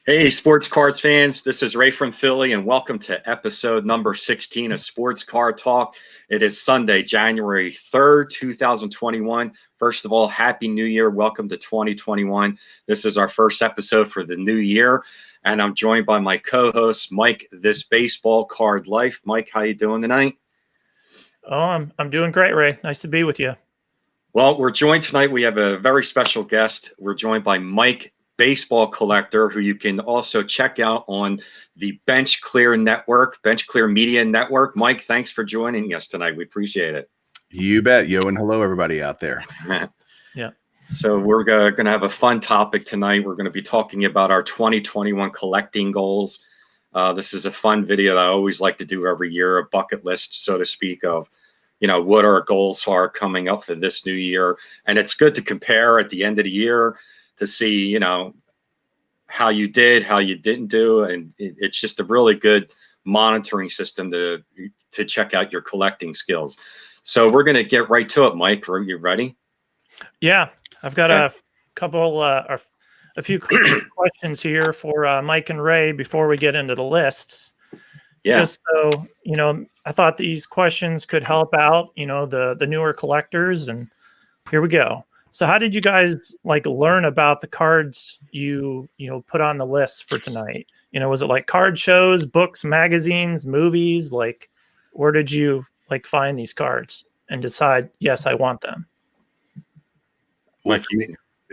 Hey, sports cards fans, this is Ray from Philly, and welcome to episode number 16 of Sports Card Talk. It is Sunday, January 3rd, 2021. First of all, Happy New Year. Welcome to 2021. This is our first episode for the new year, and I'm joined by my co-host, Mike, This Baseball Card Life. Mike, how you doing tonight? Oh, I'm doing great, Ray. Nice to be with you. Well, we're joined tonight. We have a very special guest. We're joined by Mike, Baseball Collector, who you can also check out on the Bench Clear Network, Bench Clear Media Network. Mike, thanks for joining us tonight. We appreciate it. You bet, yo, and hello, everybody out there. Yeah. So we're going to have a fun topic tonight. We're going to be talking about our 2021 collecting goals. This is a fun video that I always like to do every year, a bucket list, so to speak, of what our goals are coming up for this new year. And it's good to compare at the end of the year to see, how you did, how you didn't do. And it's just a really good monitoring system to check out your collecting skills. So we're going to get right to it, Mike. Are you ready? Yeah. I've got a few questions here for Mike and Ray before we get into the lists. Yeah. Just so, I thought these questions could help out, the newer collectors, and here we go. So how did you guys learn about the cards you put on the list for tonight? Was it like card shows, books, magazines, movies? Where did you find these cards and decide, yes, I want them? Mike,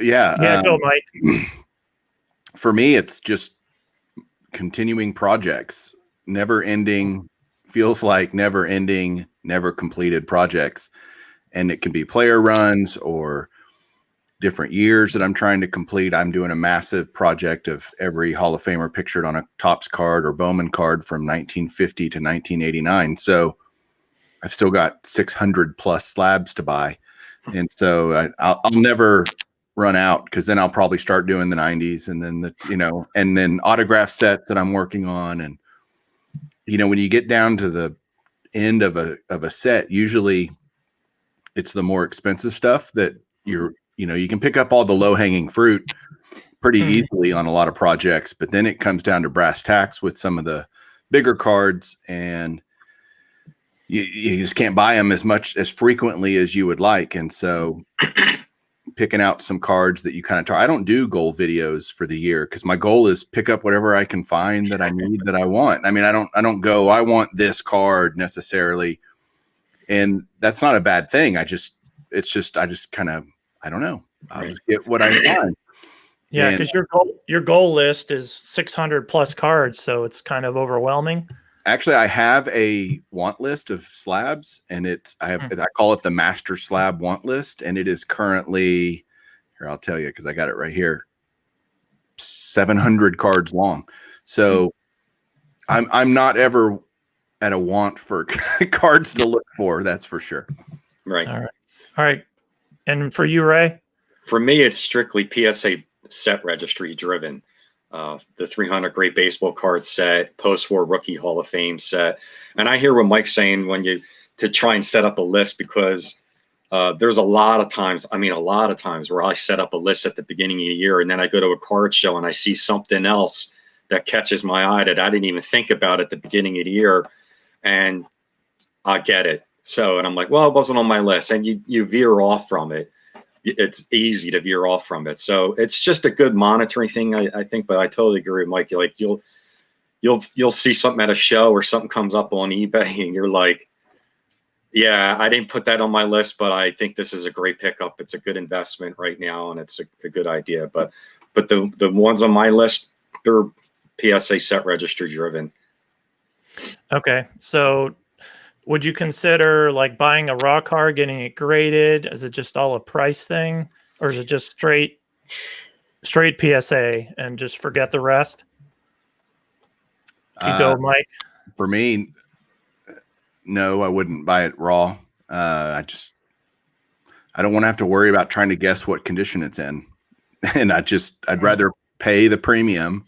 go, Mike. For me, it's just continuing projects, never ending, feels like never ending, never completed projects. And it can be player runs or different years that I'm trying to complete. I'm doing a massive project of every Hall of Famer pictured on a Topps card or Bowman card from 1950 to 1989. So I've still got 600 plus slabs to buy. And so I'll never run out, because then I'll probably start doing the 90s and then and then autograph sets that I'm working on. And, when you get down to the end of a set, usually it's the more expensive stuff that you can pick up all the low hanging fruit pretty easily on a lot of projects, but then it comes down to brass tacks with some of the bigger cards, and you just can't buy them as frequently as you would like. And so picking out some cards that you kind of I don't do goal videos for the year, because my goal is pick up whatever I can find that I need, that I want. I mean, I don't go, I want this card necessarily. And that's not a bad thing. I just kind of, I don't know. I'll just get what I find. Yeah, because your goal list is 600 plus cards, so it's kind of overwhelming. Actually, I have a want list of slabs, and I call it the master slab want list, and it is currently, here, I'll tell you, because I got it right here, 700 cards long. So I'm not ever at a want for cards to look for, that's for sure. Right. All right. And for you, Ray? For me, it's strictly PSA set registry driven. The 300 Great Baseball Card set, post-war Rookie Hall of Fame set. And I hear what Mike's saying to try and set up a list, because there's a lot of times where I set up a list at the beginning of the year, and then I go to a card show and I see something else that catches my eye that I didn't even think about at the beginning of the year, and I get it. So, and I'm like, well, it wasn't on my list, and you veer off from it. It's easy to veer off from it. So it's just a good monitoring thing, I think. But I totally agree with Mike. You'll see something at a show or something comes up on eBay, and you're like, yeah, I didn't put that on my list, but I think this is a great pickup. It's a good investment right now, and it's a good idea. But the ones on my list, they're PSA set registry driven. Okay, so would you consider buying a raw card, getting it graded? Is it just all a price thing, or is it just straight PSA and just forget the rest? You go, Mike. For me, no, I wouldn't buy it raw. I don't want to have to worry about trying to guess what condition it's in, and I'd rather pay the premium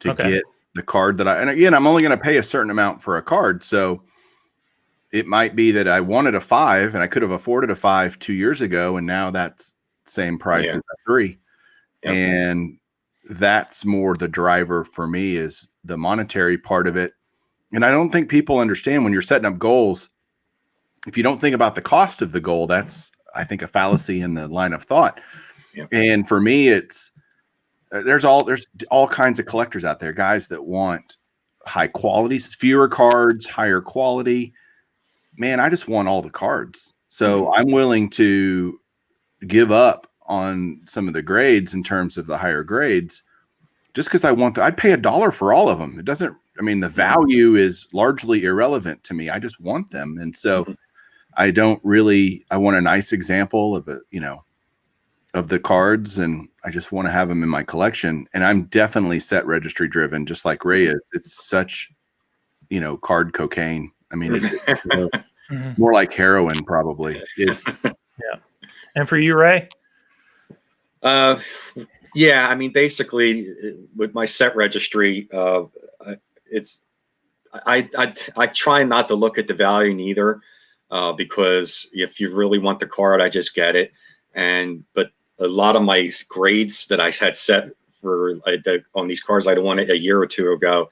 to get the card and again, I'm only going to pay a certain amount for a card, so it might be that I wanted a 5 and I could have afforded a 5 2 years ago, and now that's same price as a 3. Yep. And that's more the driver for me, is the monetary part of it. And I don't think people understand, when you're setting up goals, if you don't think about the cost of the goal, that's, I think, a fallacy in the line of thought. Yeah. And for me, there's all kinds of collectors out there, guys that want high quality, fewer cards, higher quality. Man, I just want all the cards. So I'm willing to give up on some of the grades in terms of the higher grades, just because I want I'd pay $1 for all of them. It doesn't, I mean, the value is largely irrelevant to me. I just want them. And so I want a nice example of of the cards, and I just want to have them in my collection. And I'm definitely set registry driven, just like Ray is. It's such, card cocaine. I mean, it's more like heroin, probably. Yeah. And for you, Ray? Yeah, I mean, basically, with my set registry, I try not to look at the value neither, because if you really want the card, I just get it. But a lot of my grades that I had set for on these cards, I won it a year or two ago.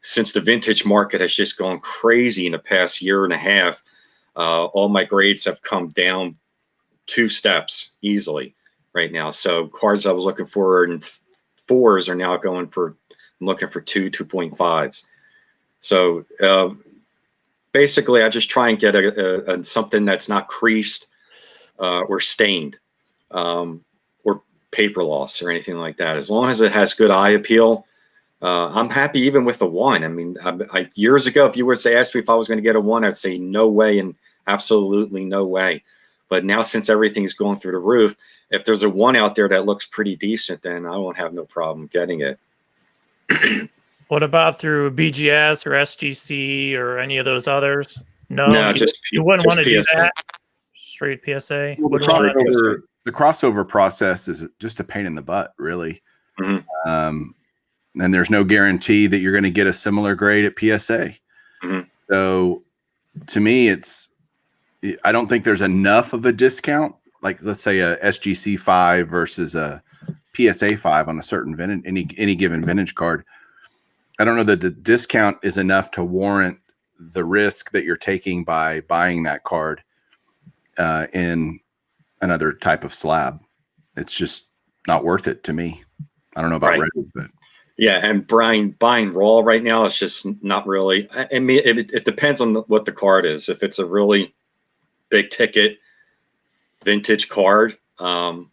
Since the vintage market has just gone crazy in the past year and a half, all my grades have come down 2 steps easily right now. So cards I was looking for in 4s are now going for, I'm looking for 2.5s. So basically, I just try and get a something that's not creased or stained or paper loss or anything like that. As long as it has good eye appeal, I'm happy even with the 1. I mean, years ago, if you were to ask me if I was going to get a 1, I'd say no way and absolutely no way. But now, since everything's going through the roof, if there's a 1 out there that looks pretty decent, then I won't have no problem getting it. What about through BGS or SGC or any of those others? No, you wouldn't want to do that. Straight PSA. Well, the crossover process is just a pain in the butt, really. And there's no guarantee that you're going to get a similar grade at PSA. So to me, I don't think there's enough of a discount. Like, let's say a SGC 5 versus a PSA 5 on a certain vintage, any given vintage card. I don't know that the discount is enough to warrant the risk that you're taking by buying that card in another type of slab. It's just not worth it to me. I don't know about Ray, but yeah, and buying raw right now is just not really. I mean, it depends on what the card is. If it's a really big ticket vintage card, I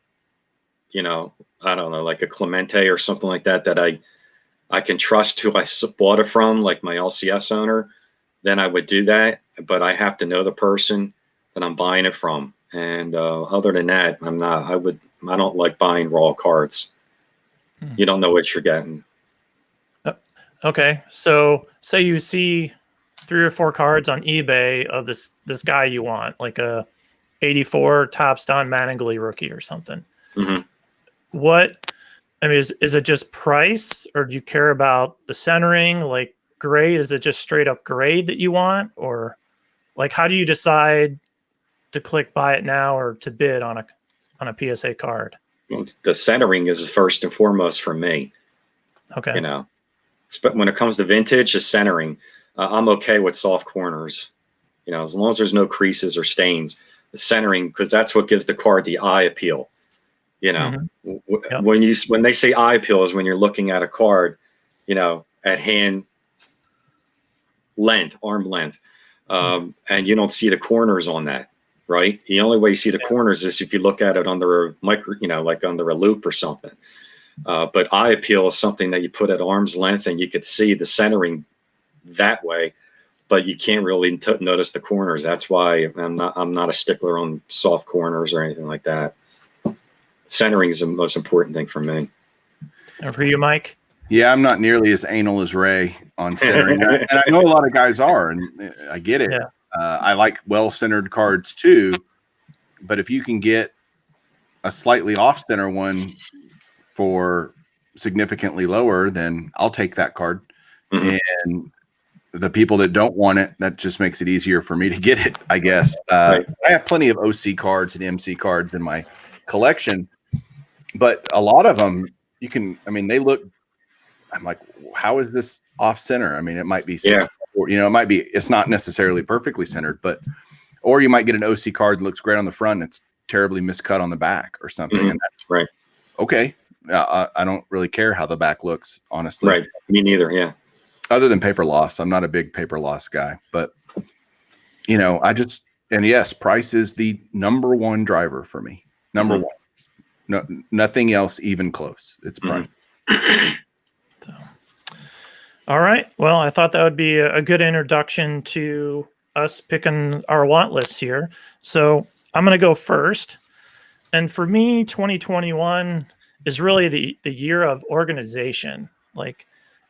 don't know, like a Clemente or something like that, that I can trust who I bought it from, like my LCS owner, then I would do that. But I have to know the person that I'm buying it from. And other than that, I don't like buying raw cards. You don't know what you're getting. Okay. So say you see 3 or 4 cards on eBay of this guy you want, like a 84 Topps Don Mattingly rookie or something. What, I mean, is it just price, or do you care about the centering, like grade? Is it just straight up grade that you want? Or like, how do you decide to click buy it now or to bid on a PSA card? Well, the centering is first and foremost for me. Okay. But when it comes to vintage, the centering, I'm okay with soft corners. As long as there's no creases or stains, the centering, because that's what gives the card the eye appeal. When they say eye appeal is when you're looking at a card, at hand length, arm length, and you don't see the corners on that, right? The only way you see the corners is if you look at it under a like under a loop or something. But eye appeal is something that you put at arm's length, and you could see the centering that way, but you can't really notice the corners. That's why I'm not a stickler on soft corners or anything like that. Centering is the most important thing for me. And for you, Mike? Yeah, I'm not nearly as anal as Ray on centering, and I know a lot of guys are, and I get it. Yeah. I like well-centered cards too, but if you can get a slightly off-center one for significantly lower, then I'll take that card. And the people that don't want it, that just makes it easier for me to get it, I guess. I have plenty of OC cards and MC cards in my collection, but a lot of them you can, I mean, they look, I'm like, how is this off center? I mean, it might be Yeah. 6, or, you know, it might be, it's not necessarily perfectly centered, but, or you might get an OC card that looks great on the front and it's terribly miscut on the back or something. Mhm. And that's Right. okay. I don't really care how the back looks, honestly. Right. Me neither. Yeah. Other than paper loss. I'm not a big paper loss guy, but you know, and yes, price is the number one driver for me. Number Mhm. one. No, nothing else even close. It's price. So, all right. Well, I thought that would be a good introduction to us picking our want list here. So I'm going to go first. And for me, 2021 is really the year of organization. Like,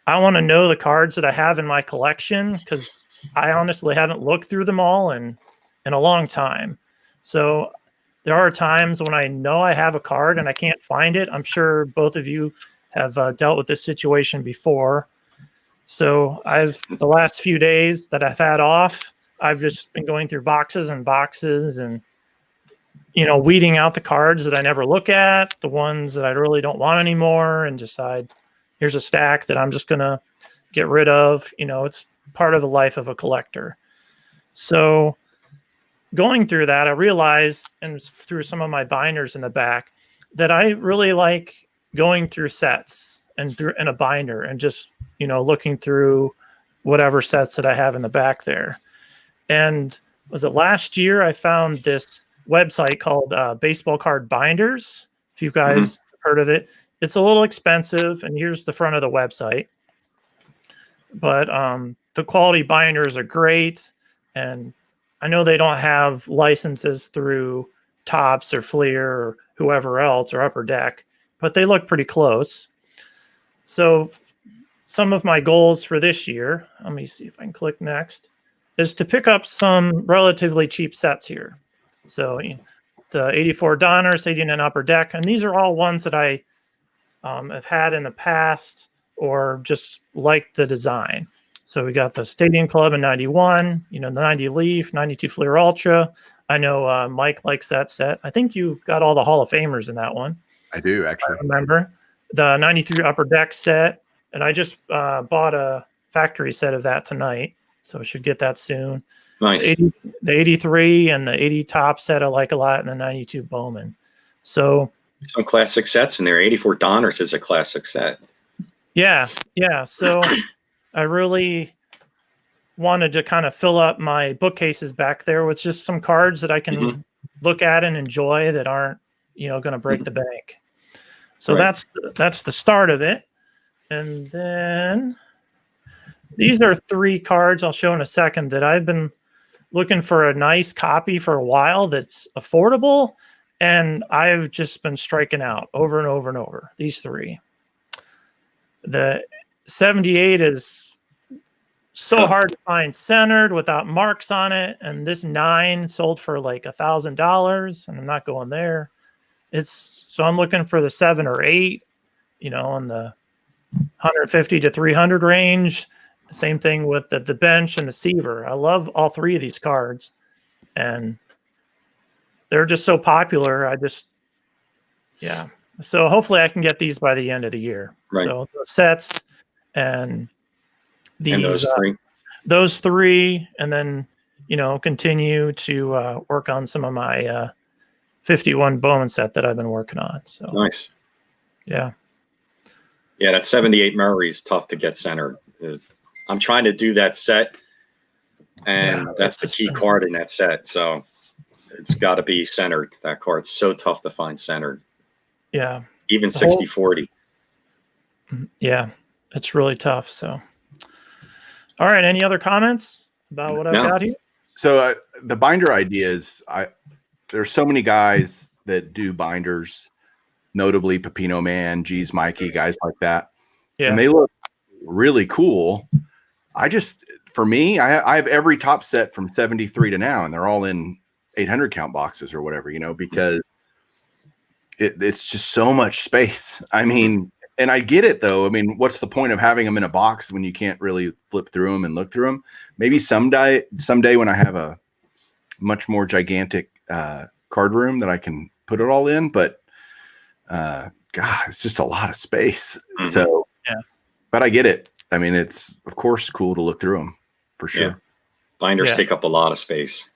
I want to know the cards that I have in my collection because I honestly haven't looked through them all in a long time. So there are times when I know I have a card and I can't find it. I'm sure both of you have dealt with this situation before. So the last few days that I've had off, I've just been going through boxes and boxes and, you know, weeding out the cards that I never look at, the ones that I really don't want anymore, and decide here's a stack that I'm just going to get rid of. You know, it's part of the life of a collector. So going through that, I realized, and through some of my binders in the back, that I really like going through sets and through in a binder and just, you know, looking through whatever sets that I have in the back there. And was it last year I found this website called Baseball Card Binders? If you guys have heard of it, it's a little expensive. And here's the front of the website. But the quality binders are great. And I know they don't have licenses through Topps or Fleer or whoever else or Upper Deck, but they look pretty close. So some of my goals for this year, let me see if I can click next, is to pick up some relatively cheap sets here. So the 84 Donruss, 89 Upper Deck, and these are all ones that I have had in the past or just like the design. So we got the Stadium Club in 91, you know, the 90 Leaf, 92 Fleer Ultra. I know Mike likes that set. I think you got all the Hall of Famers in that one. I do actually. I remember the 93 Upper Deck set. And I just bought a factory set of that tonight. So I should get that soon. Nice. The 83 and the 80 top set I like a lot, and the 92 Bowman. So some classic sets in there. 84 Donruss is a classic set. Yeah. So I really wanted to kind of fill up my bookcases back there with just some cards that I can look at and enjoy that aren't, you know, going to break the bank. So Right. that's the start of it. And then these are 3 cards I'll show in a second that I've been looking for a nice copy for a while that's affordable, and I've just been striking out over and over and over. These 3. The 78 is so hard to find centered without marks on it, and this 9 sold for like $1,000, and I'm not going there. So I'm looking for the 7 or 8, you know, on the 150 to 300 range. Same thing with the bench and the Seaver. I love all 3 of these cards, and they're just so popular. So hopefully I can get these by the end of the year. Right. So the sets and these, And those 3, and then, you know, continue to work on some of my 51 Bowman set that I've been working on. So nice. Yeah. Yeah, that 78 Murray is tough to get centered. I'm trying to do that set, and that's the key card in that set. So it's got to be centered. That card's so tough to find centered. Yeah. Even 60-40. Yeah, it's really tough. So, all right. Any other comments about what I've got here? So the binder ideas, there's so many guys that do binders, notably Pepino Man, G's Mikey, guys like that. Yeah. And they look really cool. For me, I have every top set from 73 to now, and they're all in 800 count boxes or whatever, you know, because it's just so much space. I mean, and I get it though. I mean, what's the point of having them in a box when you can't really flip through them and look through them? Maybe someday when I have a much more gigantic card room that I can put it all in, but God, it's just a lot of space. Mhm. So, Yeah. but I get it. I mean, it's of course cool to look through them for sure. Yeah. Binders Yeah. take up a lot of space.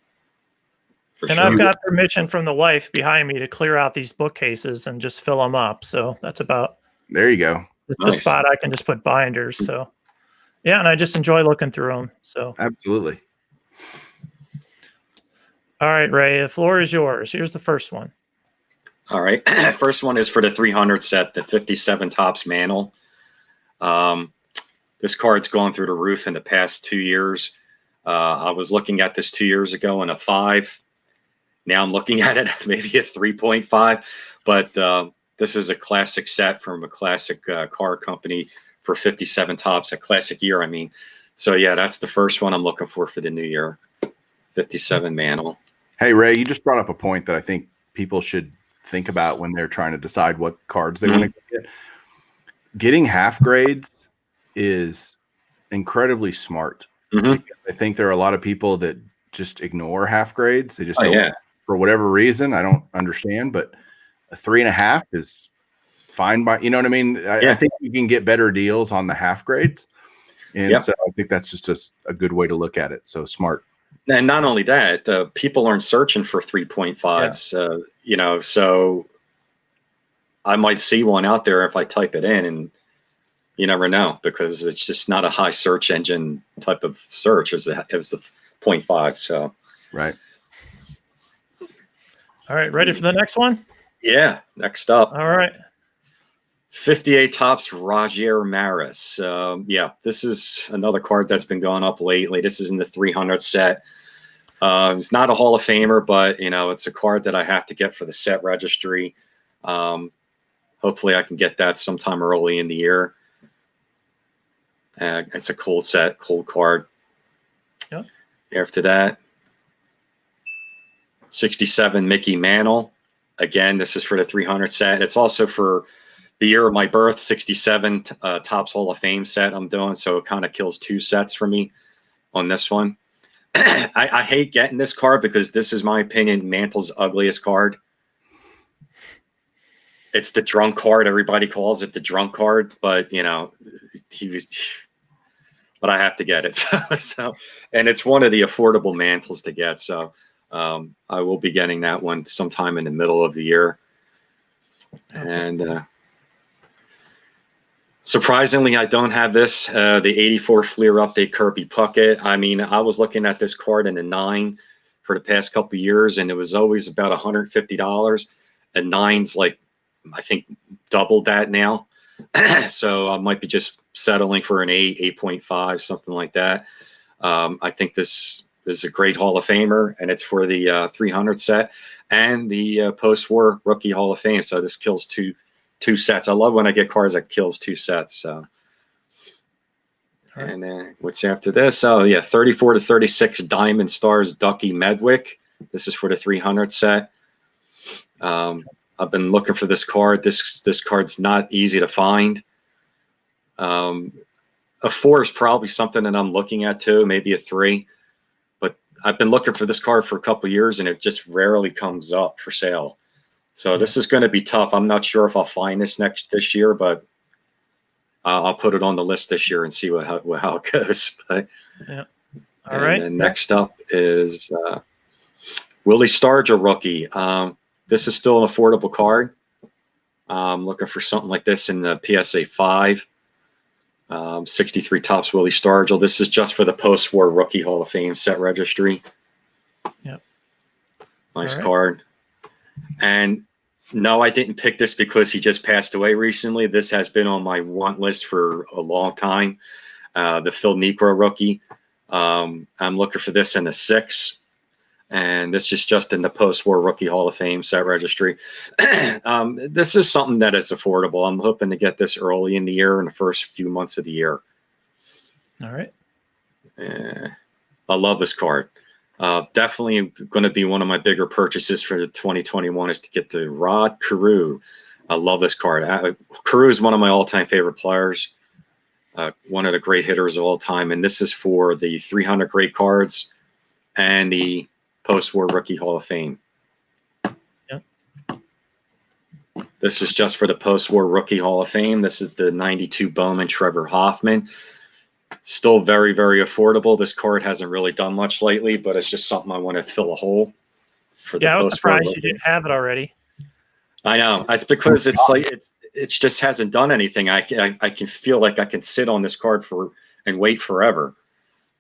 For And sure. I've got permission from the wife behind me to clear out these bookcases and just fill them up. So that's about There you go. the Nice. spot I can just put binders. So yeah, and I just enjoy looking through them. So Absolutely. all right, Ray, the floor is yours. Here's the first one. All right. First one is for the 300 set, the 57 Topps Mantle. This card's gone through the roof in the past 2 years. I was looking at this 2 years ago in a 5. Now I'm looking at it maybe a 3.5. But this is a classic set from a classic car company for 57 Topps, a classic year, I mean. So, yeah, that's the first one I'm looking for the new year, 57 Mantle. Hey, Ray, you just brought up a point that I think people should think about when they're trying to decide what cards they want to get. Getting half grades is incredibly smart. Mm-hmm. I think there are a lot of people that just ignore half grades. They just Oh, don't, yeah. for whatever reason. I don't understand, but a 3.5 is fine by, you know what I mean? I think you can get better deals on the half grades. And so I think that's just a good way to look at it. So smart. And not only that, people aren't searching for 3.5s, you know, so I might see one out there if I type it in, and you never know, because it's just not a high search engine type of search as the 0.5. So, right. All right, ready for the next one? Yeah, next up. All right. 58 Topps Roger Maris. Yeah, this is another card that's been going up lately. This is in the 300 set. It's not a Hall of Famer, but you know, it's a card that I have to get for the set registry. Hopefully I can get that sometime early in the year. It's a cool set, cool card. Yep. After that, 67 Mickey Mantle. Again, this is for the 300 set. It's also for the year of my birth, 67 Topps Hall of Fame set I'm doing. So it kind of kills 2 sets for me on this one. I hate getting this card because this is my opinion, Mantle's ugliest card. It's the drunk card. Everybody calls it the drunk card, but you know, but I have to get it. So, and it's one of the affordable mantles to get. So I will be getting that one sometime in the middle of the year. Okay. And surprisingly, I don't have this, the 84 Fleer Update Kirby Puckett. I mean, I was looking at this card in the 9 for the past couple of years, and it was always about $150. And 9's like, I think, doubled that now. So I might be just settling for an 8, 8.5, something like that. I think this is a great Hall of Famer, and it's for the 300 set and the post-war Rookie Hall of Fame. So this kills two sets. I love when I get cards that kills 2 sets. So. Right. And then what's after this? Oh, yeah, 34 to 36 Diamond Stars Ducky Medwick. This is for the 300 set. I've been looking for this card. This card's not easy to find. A 4 is probably something that I'm looking at too, maybe a 3. But I've been looking for this card for a couple of years, and it just rarely comes up for sale. So this is going to be tough. I'm not sure if I'll find this year, but I'll put it on the list this year and see how it goes. But, yeah. All right. And next up is Willie Stargell rookie. This is still an affordable card. I'm looking for something like this in the PSA 5. 63 Topps Willie Stargell. This is just for the post-war Rookie Hall of Fame set registry. Yep. Nice card. And no, I didn't pick this because he just passed away recently. This has been on my want list for a long time. The Phil Niekro rookie. I'm looking for this in the 6. And this is just in the post-war Rookie Hall of Fame set registry. This is something that is affordable. I'm hoping to get this early in the year, in the first few months of the year. All right. I love this card. Definitely going to be one of my bigger purchases for the 2021 is to get the Rod Carew. I love this card. Carew is one of my all-time favorite players. One of the great hitters of all time. And this is for the 300 great cards and the post-war Rookie Hall of Fame. Yep. This is just for the post-war Rookie Hall of Fame. This is the 92 Bowman Trevor Hoffman. Still very, very affordable. This card hasn't really done much lately, but it's just something I want to fill a hole for the Yeah, I was post-war surprised you Rookie. didn't have it already. I know. It's because it's like it just hasn't done anything. I can feel like I can sit on this card and wait forever.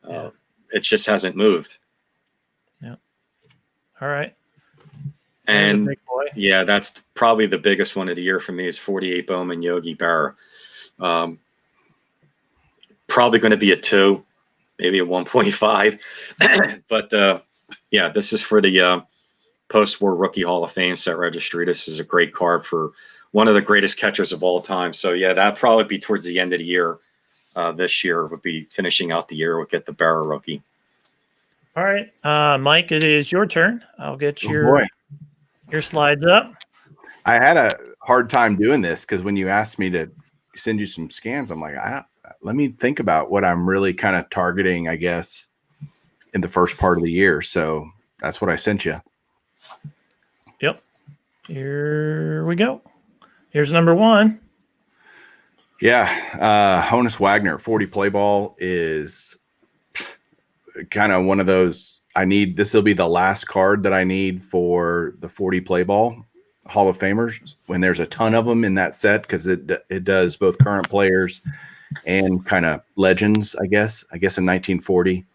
Yeah. It just hasn't moved. Yeah. All right. There's a And big boy. yeah, that's probably the biggest one of the year for me is 48 Bowman Yogi Berra. Probably going to be a 2, maybe a 1.5. But yeah, this is for the post-war Rookie Hall of Fame set registry. This is a great card for one of the greatest catchers of all time. So yeah, that'd probably be towards the end of the year. This year would be finishing out the year. We'll get the Berra rookie. All right, Mike, it is your turn. I'll get your slides up. I had a hard time doing this because when you asked me to send you some scans, I'm like, let me think about what I'm really kind of targeting, I guess, in the first part of the year. So that's what I sent you. Yep. Here we go. Here's number 1. Yeah. Honus Wagner 40 play ball is kind of one of those. This will be the last card that I need for the 40 play ball Hall of Famers when there's a ton of them in that set, because it does both current players and kind of legends. I guess in 1940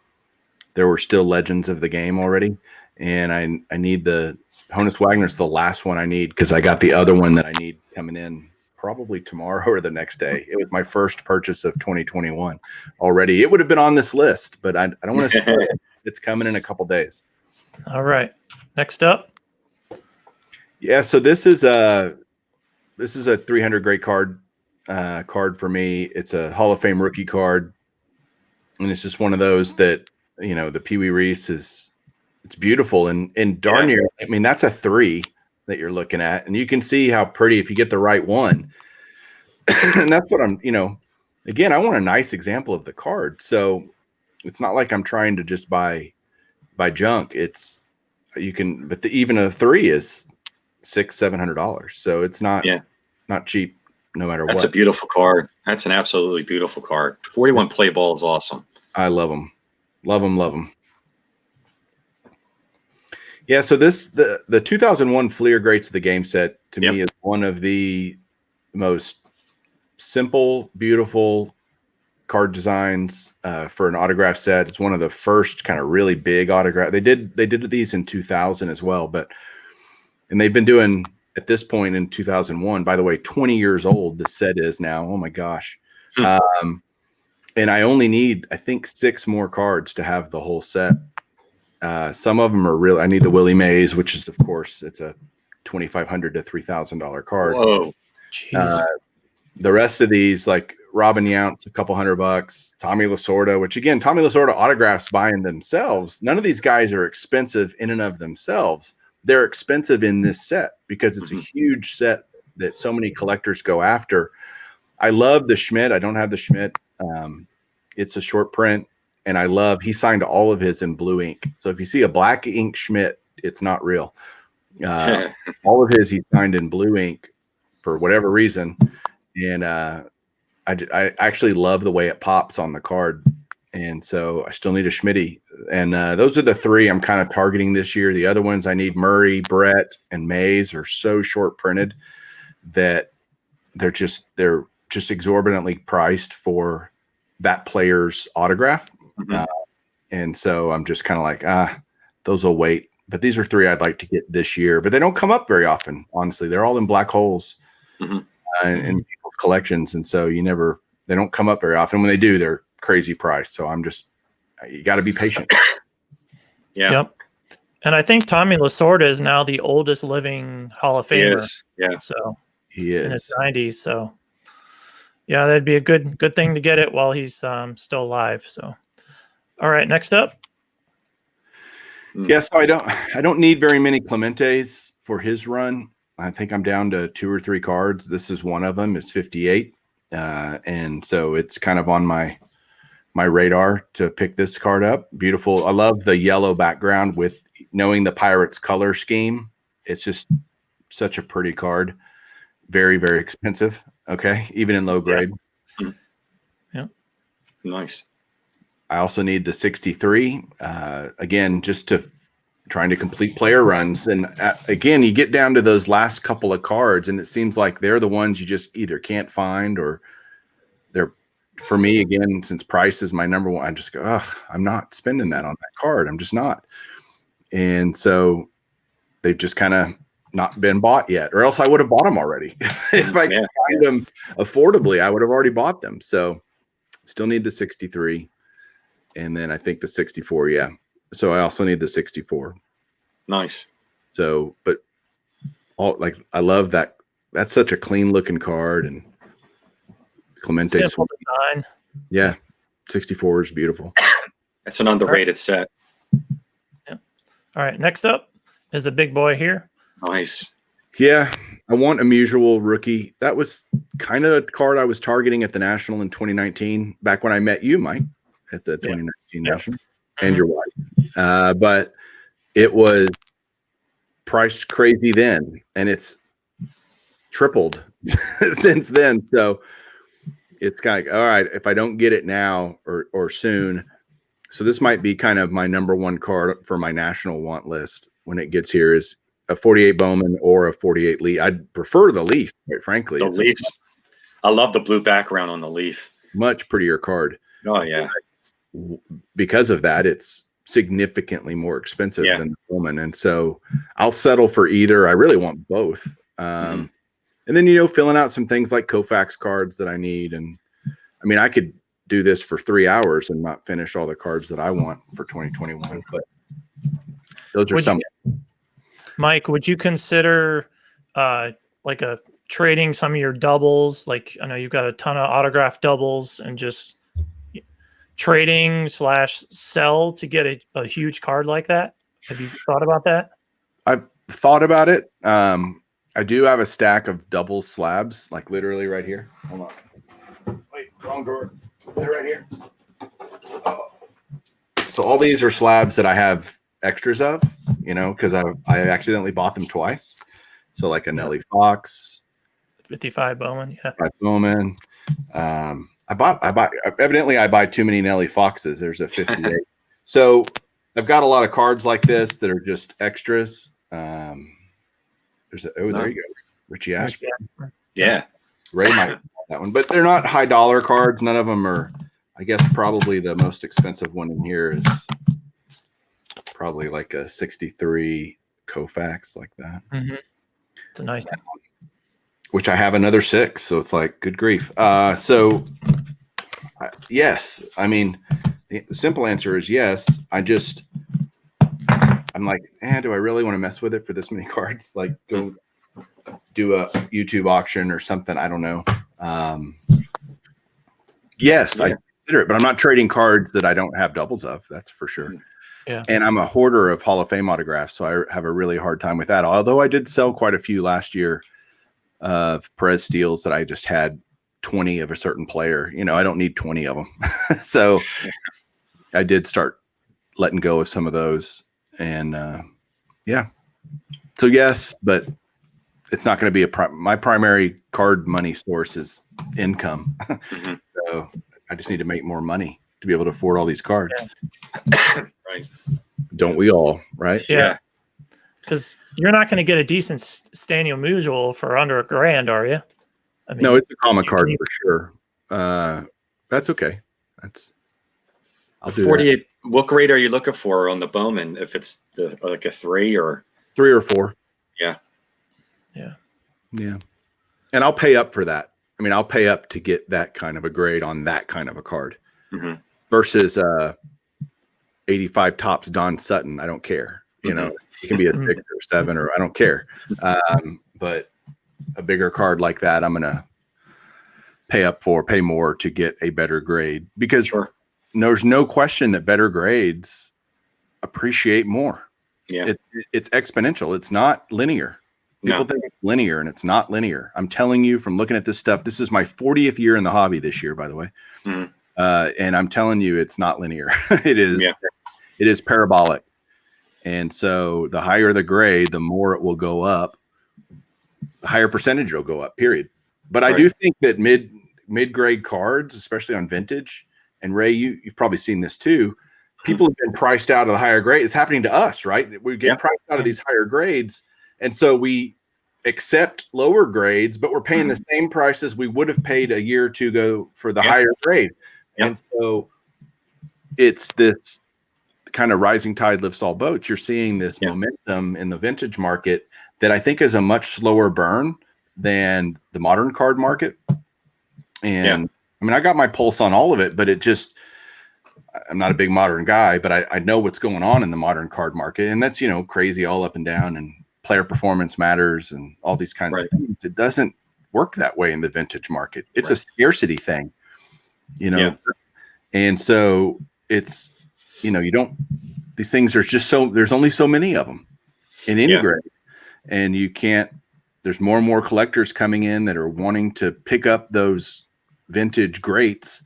there were still legends of the game already, and I need the Honus Wagner's the last one I need because I got the other one that I need coming in probably tomorrow or the next day. It was my first purchase of 2021 already. It would have been on this list, but I don't want to spoil it. It's coming in a couple days. All right. Next up. Yeah, so this is a 300 great card for me. It's a Hall of Fame rookie card, and it's just one of those that, the Pee Wee Reese it's beautiful and darn near. I mean, that's a 3 that you're looking at, and you can see how pretty if you get the right one. And that's what I'm, again, I want a nice example of the card. So it's not like I'm trying to just buy junk. It's but even a 3 is $600-700. So it's not cheap no matter what. That's a beautiful card. That's an absolutely beautiful card. 41 play ball is awesome. I love them. Love them. Yeah, so the 2001 Fleer Greats of the Game set to me is one of the most simple, beautiful card designs for an autograph set. It's one of the first kind of really big autograph. They did these in 2000 as well, and they've been doing at this point in 2001. By the way, 20 years old the set is now. Oh my gosh. And I only need, I think, 6 more cards to have the whole set. Some of them are real. I need the Willie Mays, which is, of course, it's a $2,500 to $3,000 card. Whoa. The rest of these, like Robin Yount's, a couple $100. Tommy Lasorda, which again, Tommy Lasorda autographs buying themselves. None of these guys are expensive in and of themselves. They're expensive in this set because it's a huge set that so many collectors go after. I love the Schmidt. I don't have the Schmidt. It's a short print. And he signed all of his in blue ink. So if you see a black ink Schmidt, it's not real. All of his he signed in blue ink for whatever reason. And I actually love the way it pops on the card. And so I still need a Schmitty. And those are the 3 I'm kind of targeting this year. The other ones I need Murray, Brett, and Mays are so short printed that they're just exorbitantly priced for that player's autograph. And so I'm just kind of like, those will wait. But these are 3 I'd like to get this year, but they don't come up very often. Honestly, they're all in black holes in people's collections. And so they don't come up very often. When they do, they're crazy price. So you got to be patient. Yeah. Yep. And I think Tommy Lasorda is now the oldest living Hall of Famer. He is. Yeah. So he is in his 90s. So yeah, that'd be a good thing to get it while he's still alive. So. All right, next up. Yeah, so I don't need very many Clementes for his run. I think I'm down to 2 or 3 cards. This is one of them. It's 58, and so it's kind of on my radar to pick this card up. Beautiful. I love the yellow background with knowing the Pirates color scheme. It's just such a pretty card very, very expensive. Okay. Even in low grade. Yeah. Nice. I also need the 63. Again, just trying to complete player runs. And again, you get down to those last couple of cards and it seems like they're the ones you just either can't find or they're, for me, again, since price is my number one, I just go, ugh, I'm not spending that on that card. I'm just not. And so they've just kind of not been bought yet, or else I would have bought them already. If I could find them affordably, I would have already bought them. So still need the 63. And then I think the 64. Yeah. So I also need the 64. Nice. So, but I love that. That's such a clean looking card, and Clemente. Simple design. Yeah. 64 is beautiful. It's an underrated set. Yeah. All right. Next up is the big boy here. Nice. Yeah. I want a Musial rookie. That was kind of a card I was targeting at the National in 2019, back when I met you, Mike, at the 2019 National, and your wife. But it was priced crazy then, and it's tripled since then. So it's kind of, all right, if I don't get it now or soon. So this might be kind of my number one card for my national want list when it gets here, is a 48 Bowman or a 48 Leaf. I'd prefer the Leaf, quite frankly. The Leafs. I love the blue background on the Leaf. Much prettier card. Oh, yeah. Because of that, it's significantly more expensive than the Bowman. And so I'll settle for either. I really want both. And then, filling out some things like Koufax cards that I need. And I mean, I could do this for 3 hours and not finish all the cards that I want for 2021, but those are some. Mike, would you consider trading some of your doubles? Like, I know you've got a ton of autographed doubles, and just trading / sell to get a huge card like that. Have you thought about that? I've thought about it. I do have a stack of double slabs, like literally right here. Hold on. Wait, wrong drawer. They're right here. Oh. So all these are slabs that I have extras of, because I accidentally bought them twice. So like a Nelly Fox, 55 Bowman, 55 Bowman. I buy too many Nelly Foxes. There's a 58. So I've got a lot of cards like this that are just extras. There you go, Richie Ashburn. Yeah, Ray might have that one, but they're not high dollar cards. None of them are. I guess probably the most expensive one in here is probably like a 63 Koufax, like that. It's a nice one. Which I have another 6, so it's like, good grief. Yes. I mean, the simple answer is yes. I'm like, do I really want to mess with it for this many cards? Like, go do a YouTube auction or something. I don't know. Yes, I consider it, but I'm not trading cards that I don't have doubles of. That's for sure. Yeah. And I'm a hoarder of Hall of Fame autographs, so I have a really hard time with that. Although I did sell quite a few last year of Perez Steels that I just had 20 of a certain player. I don't need 20 of them. So I did start letting go of some of those. And so yes, but it's not going to be my primary card money source is income. So I just need to make more money to be able to afford all these cards. Right. Don't we all, right? Yeah. Because you're not going to get a decent Staniel Musial for under $1,000, are you? I mean, no, it's a common card for sure. That's okay. I'll do 48. That. What grade are you looking for on the Bowman? If it's like a 3 or 4. Yeah. And I'll pay up for that. I mean, I'll pay up to get that kind of a grade on that kind of a card versus 85 Topps Don Sutton. I don't care. It can be a 6 or 7 or I don't care. But a bigger card like that, I'm going to pay more to get a better grade, because there's no question that better grades appreciate more. Yeah. It's exponential. It's not linear. People think it's linear, and it's not linear. I'm telling you from looking at this stuff, this is my 40th year in the hobby this year, by the way. And I'm telling you, it's not linear. It is parabolic. And so the higher the grade, the more it will go up. the higher percentage will go up, period. But I Right. do think that mid-grade cards, especially on vintage, and Ray, you've probably seen this too, people have been priced out of the higher grade. It's happening to us, right? We get priced out of these higher grades, and so we accept lower grades, but we're paying the same price as we would have paid a year or two ago for the higher grade. And so it's this kind of rising tide lifts all boats. You're seeing this momentum in the vintage market that I think is a much slower burn than the modern card market. And I mean, I got my pulse on all of it, but I'm not a big modern guy, but I know what's going on in the modern card market. And that's, crazy all up and down, and player performance matters and all these kinds of things. It doesn't work that way in the vintage market. It's a scarcity thing, And so it's, these things are just there's only so many of them in any grade, and there's more and more collectors coming in that are wanting to pick up those vintage greats.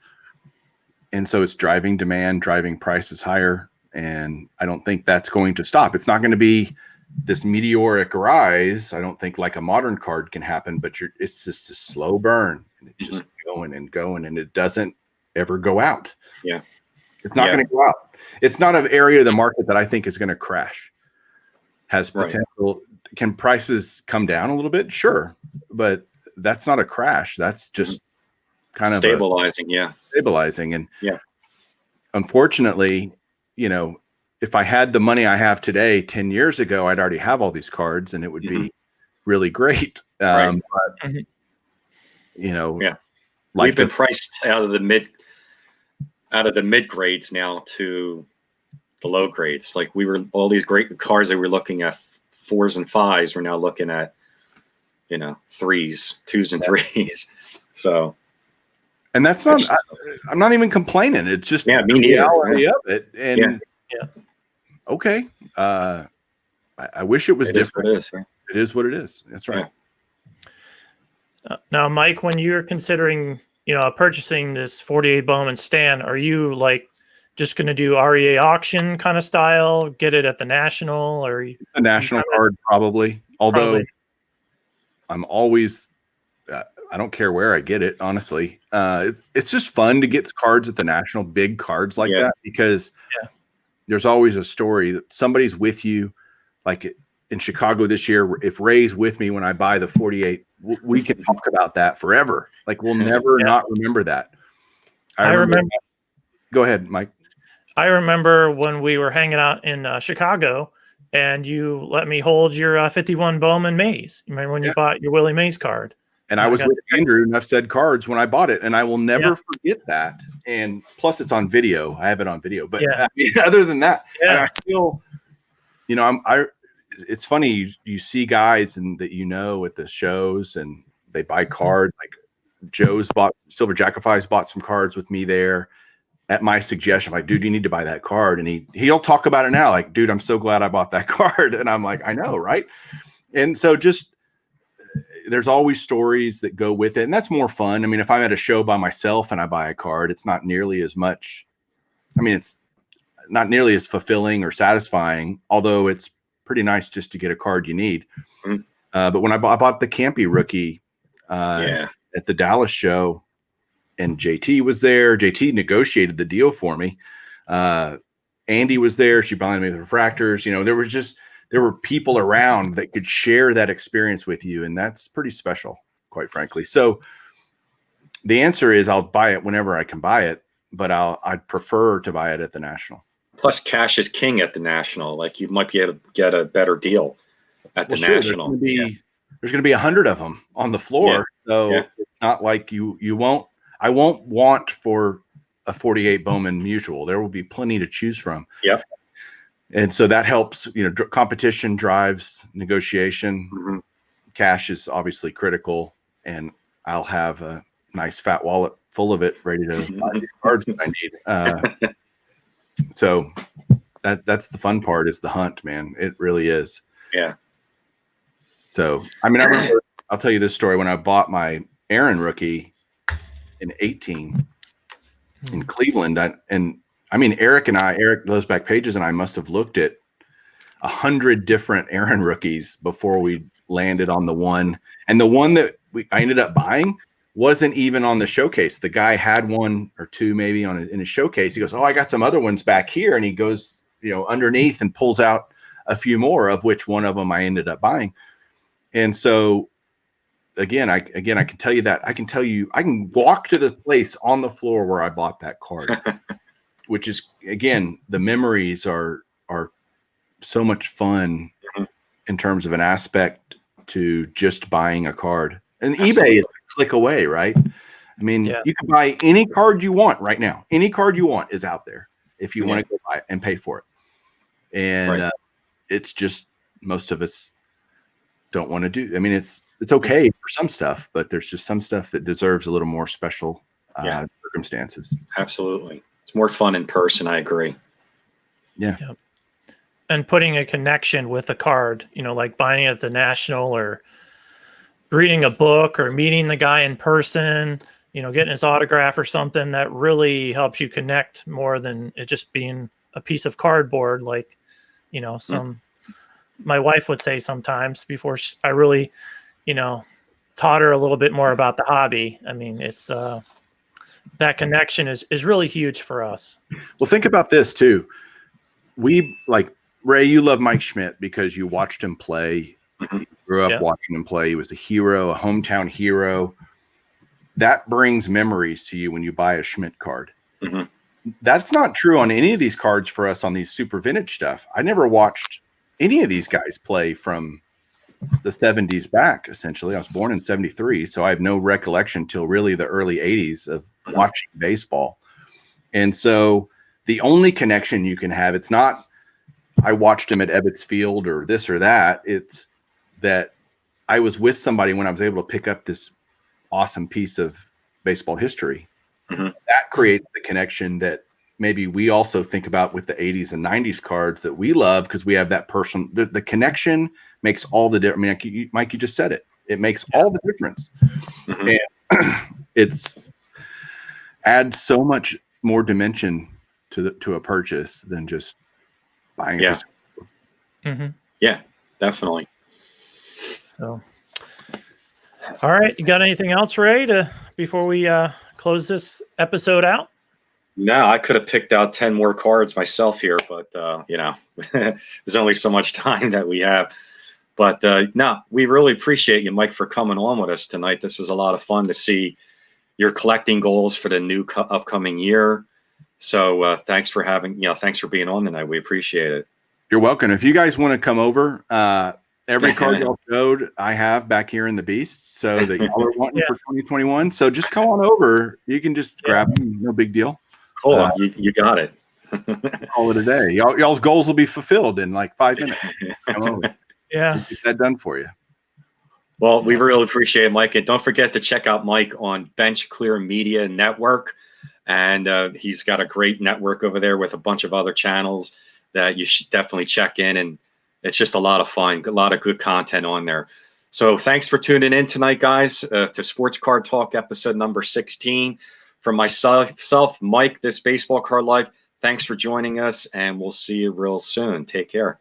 And so it's driving demand, driving prices higher. And I don't think that's going to stop. It's not going to be this meteoric rise. I don't think like a modern card can happen, but it's just a slow burn, and it's just going and going, and it doesn't ever go out. Yeah. It's not going to go out. It's not an area of the market that I think is going to crash. Has potential. Can prices come down a little bit? Sure. But that's not a crash. That's just kind of stabilizing. Stabilizing. And unfortunately, if I had the money I have today, 10 years ago, I'd already have all these cards, and it would be really great. But, we've been priced out of the mid grades now to the low grades. Like all these great cars that we're looking at 4s and 5s, we're now looking at, 3s, 2s and 3s. So. And that's not, I'm not even complaining. It's just the reality of it. And okay. I wish it was different. It is what it is. That's right. Now, Mike, when you're considering, purchasing this 48 Bowman stand, are you just going to do REA auction kind of style, get it at the National, or it's a National card probably? Although I'm always, I don't care where I get it, honestly. It's just fun to get cards at the National, big cards like that, because there's always a story that somebody's with you. Like in Chicago this year, if Ray's with me when I buy the 48, we can talk about that forever. Like we'll never not remember that. I remember. Go ahead, Mike. I remember when we were hanging out in Chicago, and you let me hold your 51 Bowman Mays. You remember when you bought your Willie Mays card? And I was with Andrew Nuff Said Cards when I bought it, and I will never forget that. And plus, it's on video. I have it on video. But I mean, other than that, I feel, it's funny. You see guys at the shows, and they buy cards. Like Silver Jackify's bought some cards with me there at my suggestion. Like, dude, you need to buy that card. And he'll talk about it now. Like, dude, I'm so glad I bought that card. And I'm like, I know, right? And so there's always stories that go with it, and that's more fun. I mean, if I'm at a show by myself and I buy a card, it's not nearly as much. I mean, it's not nearly as fulfilling or satisfying, although it's pretty nice just to get a card you need. But when I bought the Campy rookie at the Dallas show, and JT was there. JT negotiated the deal for me. Andy was there. She bought me the refractors. There were people around that could share that experience with you, and that's pretty special, quite frankly. So the answer is I'll buy it whenever I can buy it, but I'd prefer to buy it at the National. Plus, cash is king at the National. Like, you might be able to get a better deal at the National. There's going to be 100 of them on the floor, so it's not like I won't want for a 48 Bowman Mutual. There will be plenty to choose from. Yep. And so that helps, competition drives negotiation. Cash is obviously critical, and I'll have a nice fat wallet full of it ready to buy these cards that I need. So that's the fun part, is the hunt, man. It really is. Yeah. So, I mean, I remember, I'll tell you this story. When I bought my Aaron rookie in 18 in Cleveland, Eric Losback Pages and I must have looked at 100 different Aaron rookies before we landed on the one, and the one that I ended up buying wasn't even on the showcase. The guy had one or two maybe in his showcase. He goes, "Oh, I got some other ones back here," and he goes, underneath and pulls out a few more, of which one of them I ended up buying. And so again, I can tell you that I can walk to the place on the floor where I bought that card, which is, again, the memories are so much fun in terms of an aspect to just buying a card. And Absolutely. eBay is a click away, right? I mean, Yeah. you can buy any card you want right now. Any card you want is out there if you want to go buy it and pay for it. And it's just, most of us don't want to do. I mean, it's okay for some stuff, but there's just some stuff that deserves a little more special circumstances. Absolutely. It's more fun in person. I agree. Yeah. Yep. And putting a connection with a card, like buying it at the National, or reading a book, or meeting the guy in person, getting his autograph or something, that really helps you connect more than it just being a piece of cardboard. Like, my wife would say sometimes, before I really, taught her a little bit more about the hobby. I mean, it's that connection is really huge for us. Well, think about this too. We, like, Ray, you love Mike Schmidt because you watched him play. You grew up watching him play. He was a hero, a hometown hero. That brings memories to you when you buy a Schmidt card. That's not true on any of these cards for us on these super vintage stuff. I never watched any of these guys play from the 70s back, essentially. I was born in 73, so I have no recollection till really the early 80s of watching baseball. And so the only connection you can have, it's not I watched him at Ebbets Field or this or that. It's that I was with somebody when I was able to pick up this awesome piece of baseball history. That creates the connection that maybe we also think about with the 80s and 90s cards that we love, because we have that person. The connection makes all the difference. I mean, Mike, you just said it. It makes all the difference. And it's adds so much more dimension to a purchase than just buying a piece. Yeah, definitely. So, all right, you got anything else, Ray, before we close this episode out? No, I could have picked out 10 more cards myself here, but there's only so much time that we have. But no, we really appreciate you, Mike, for coming on with us tonight. This was a lot of fun to see your collecting goals for the new upcoming year. So thanks for thanks for being on tonight. We appreciate it. You're welcome. If you guys want to come over, every card y'all showed, I have back here in the Beast, so that y'all are wanting for 2021. So just come on over. You can just grab them. No big deal. Cool. You got it. Call it a day. Y'all's goals will be fulfilled in like 5 minutes. Come over. Yeah. Get that done for you. Well, we really appreciate it, Mike. And don't forget to check out Mike on Bench Clear Media Network. And he's got a great network over there with a bunch of other channels that you should definitely check in. And it's just a lot of fun, a lot of good content on there. So thanks for tuning in tonight, guys, to Sports Card Talk episode number 16. From myself, Mike, this Baseball Card Life, thanks for joining us, and we'll see you real soon. Take care.